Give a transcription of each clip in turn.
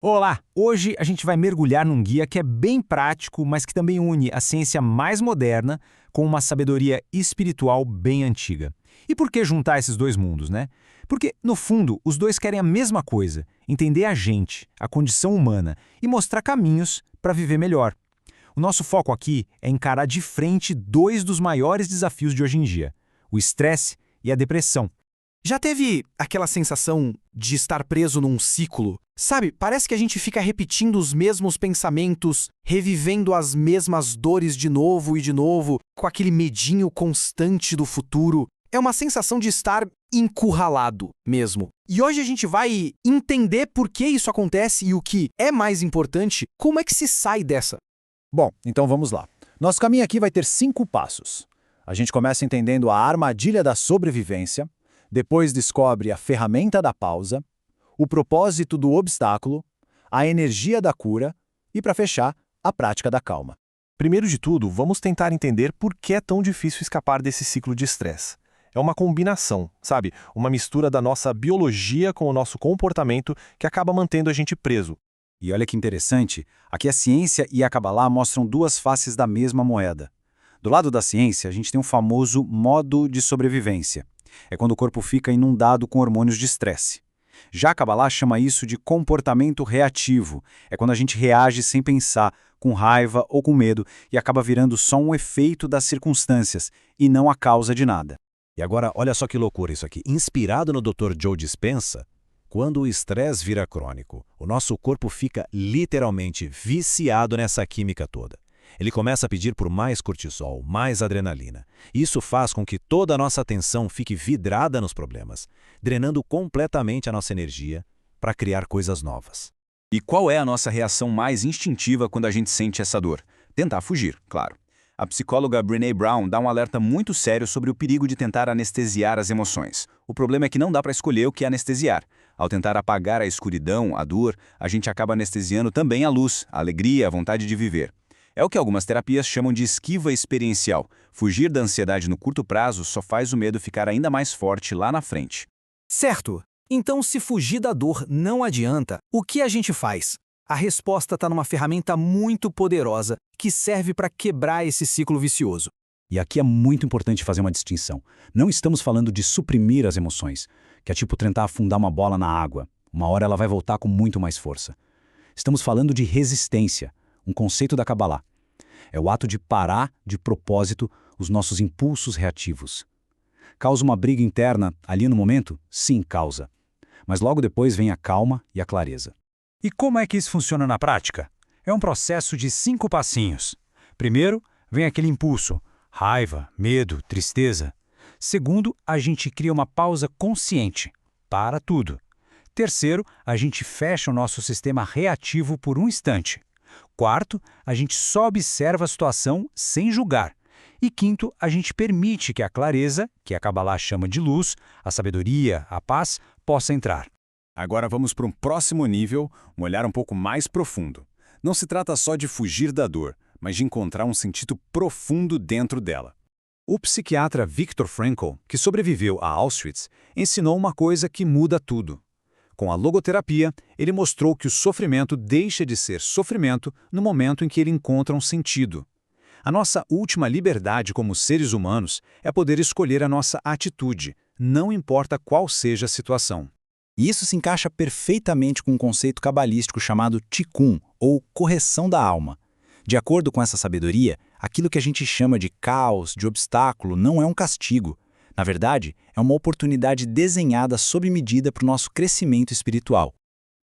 Olá! Hoje a gente vai mergulhar num guia que é bem prático, mas que também une a ciência mais moderna com uma sabedoria espiritual bem antiga. E por que juntar esses dois mundos, né? Porque, no fundo, os dois querem a mesma coisa: entender a gente, a condição humana e mostrar caminhos para viver melhor. O nosso foco aqui é encarar de frente dois dos maiores desafios de hoje em dia: o estresse e a depressão. Já teve aquela sensação de estar preso num ciclo? Sabe, parece que a gente fica repetindo os mesmos pensamentos, revivendo as mesmas dores de novo e de novo, com aquele medinho constante do futuro. É uma sensação de estar encurralado mesmo. E hoje a gente vai entender por que isso acontece e o que é mais importante, como é que se sai dessa. Bom, então vamos lá. Nosso caminho aqui vai ter 5 passos. A gente começa entendendo a armadilha da sobrevivência, depois descobre a ferramenta da pausa, o propósito do obstáculo, a energia da cura e, para fechar, a prática da calma. Primeiro de tudo, vamos tentar entender por que é tão difícil escapar desse ciclo de estresse. É uma combinação, sabe? Uma mistura da nossa biologia com o nosso comportamento que acaba mantendo a gente preso. E olha que interessante, aqui a ciência e a Kabbalah mostram duas faces da mesma moeda. Do lado da ciência, a gente tem um famoso modo de sobrevivência. É quando o corpo fica inundado com hormônios de estresse. Já a Kabbalah chama isso de comportamento reativo. É quando a gente reage sem pensar, com raiva ou com medo, e acaba virando só um efeito das circunstâncias, e não a causa de nada. E agora, olha só que loucura isso aqui. Inspirado no Dr. Joe Dispenza, quando o estresse vira crônico, o nosso corpo fica literalmente viciado nessa química toda. Ele começa a pedir por mais cortisol, mais adrenalina. Isso faz com que toda a nossa atenção fique vidrada nos problemas, drenando completamente a nossa energia para criar coisas novas. E qual é a nossa reação mais instintiva quando a gente sente essa dor? Tentar fugir, claro. A psicóloga Brené Brown dá um alerta muito sério sobre o perigo de tentar anestesiar as emoções. O problema é que não dá para escolher o que anestesiar. Ao tentar apagar a escuridão, a dor, a gente acaba anestesiando também a luz, a alegria, a vontade de viver. É o que algumas terapias chamam de esquiva experiencial. Fugir da ansiedade no curto prazo só faz o medo ficar ainda mais forte lá na frente. Certo. Então, se fugir da dor não adianta, o que a gente faz? A resposta está numa ferramenta muito poderosa que serve para quebrar esse ciclo vicioso. E aqui é muito importante fazer uma distinção. Não estamos falando de suprimir as emoções, que é tipo tentar afundar uma bola na água. Uma hora ela vai voltar com muito mais força. Estamos falando de resistência, um conceito da Kabbalah. É o ato de parar de propósito os nossos impulsos reativos. Causa uma briga interna ali no momento? Sim, causa. Mas logo depois vem a calma e a clareza. E como é que isso funciona na prática? É um processo de 5 passinhos. Primeiro, vem aquele impulso: raiva, medo, tristeza. Segundo, a gente cria uma pausa consciente. Para tudo. Terceiro, a gente fecha o nosso sistema reativo por um instante. Quarto, a gente só observa a situação sem julgar. E quinto, a gente permite que a clareza, que a Kabbalah chama de luz, a sabedoria, a paz, possa entrar. Agora vamos para um próximo nível, um olhar um pouco mais profundo. Não se trata só de fugir da dor, mas de encontrar um sentido profundo dentro dela. O psiquiatra Viktor Frankl, que sobreviveu a Auschwitz, ensinou uma coisa que muda tudo. Com a logoterapia, ele mostrou que o sofrimento deixa de ser sofrimento no momento em que ele encontra um sentido. A nossa última liberdade como seres humanos é poder escolher a nossa atitude, não importa qual seja a situação. E isso se encaixa perfeitamente com um conceito cabalístico chamado Tikkun, ou correção da alma. De acordo com essa sabedoria, aquilo que a gente chama de caos, de obstáculo, não é um castigo. Na verdade, é uma oportunidade desenhada sob medida para o nosso crescimento espiritual.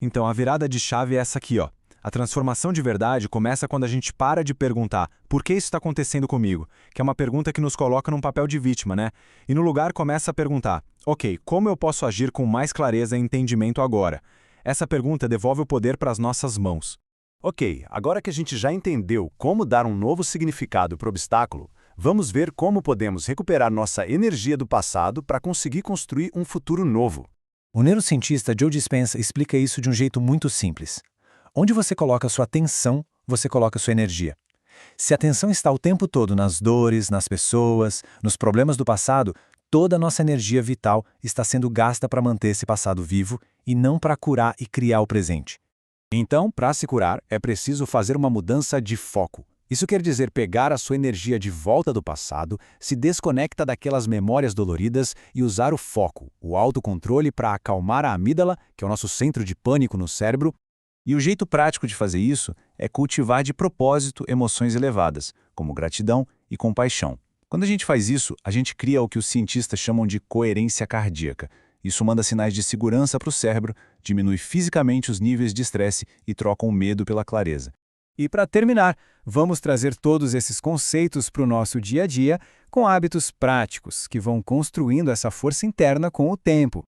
Então, a virada de chave é essa aqui, ó. A transformação de verdade começa quando a gente para de perguntar por que isso está acontecendo comigo, que é uma pergunta que nos coloca num papel de vítima, né? E no lugar começa a perguntar, ok, como eu posso agir com mais clareza e entendimento agora? Essa pergunta devolve o poder para as nossas mãos. Ok, agora que a gente já entendeu como dar um novo significado para o obstáculo, vamos ver como podemos recuperar nossa energia do passado para conseguir construir um futuro novo. O neurocientista Joe Dispenza explica isso de um jeito muito simples. Onde você coloca sua atenção, você coloca sua energia. Se a atenção está o tempo todo nas dores, nas pessoas, nos problemas do passado, toda a nossa energia vital está sendo gasta para manter esse passado vivo e não para curar e criar o presente. Então, para se curar, é preciso fazer uma mudança de foco. Isso quer dizer pegar a sua energia de volta do passado, se desconecta daquelas memórias doloridas e usar o foco, o autocontrole para acalmar a amígdala, que é o nosso centro de pânico no cérebro. E o jeito prático de fazer isso é cultivar de propósito emoções elevadas, como gratidão e compaixão. Quando a gente faz isso, a gente cria o que os cientistas chamam de coerência cardíaca. Isso manda sinais de segurança para o cérebro, diminui fisicamente os níveis de estresse e troca o medo pela clareza. E para terminar, vamos trazer todos esses conceitos para o nosso dia a dia com hábitos práticos que vão construindo essa força interna com o tempo.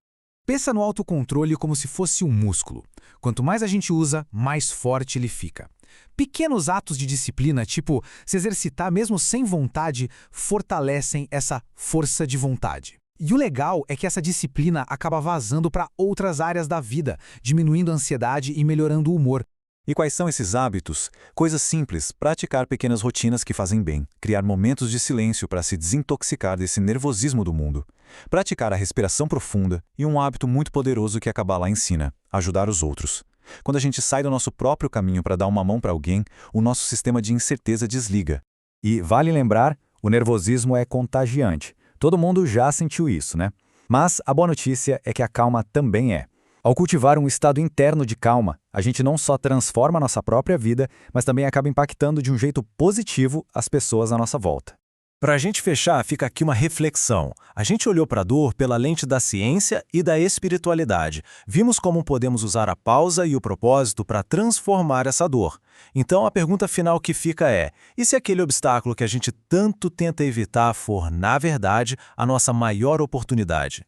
Pensa no autocontrole como se fosse um músculo. Quanto mais a gente usa, mais forte ele fica. Pequenos atos de disciplina, tipo se exercitar mesmo sem vontade, fortalecem essa força de vontade. E o legal é que essa disciplina acaba vazando para outras áreas da vida, diminuindo a ansiedade e melhorando o humor. E quais são esses hábitos? Coisas simples, praticar pequenas rotinas que fazem bem, criar momentos de silêncio para se desintoxicar desse nervosismo do mundo, praticar a respiração profunda e um hábito muito poderoso que a Kabbalah ensina, ajudar os outros. Quando a gente sai do nosso próprio caminho para dar uma mão para alguém, o nosso sistema de incerteza desliga. E vale lembrar, o nervosismo é contagiante. Todo mundo já sentiu isso, né? Mas a boa notícia é que a calma também é. Ao cultivar um estado interno de calma, a gente não só transforma a nossa própria vida, mas também acaba impactando de um jeito positivo as pessoas à nossa volta. Para a gente fechar, fica aqui uma reflexão. A gente olhou para a dor pela lente da ciência e da espiritualidade. Vimos como podemos usar a pausa e o propósito para transformar essa dor. Então a pergunta final que fica é: e se aquele obstáculo que a gente tanto tenta evitar for, na verdade, a nossa maior oportunidade?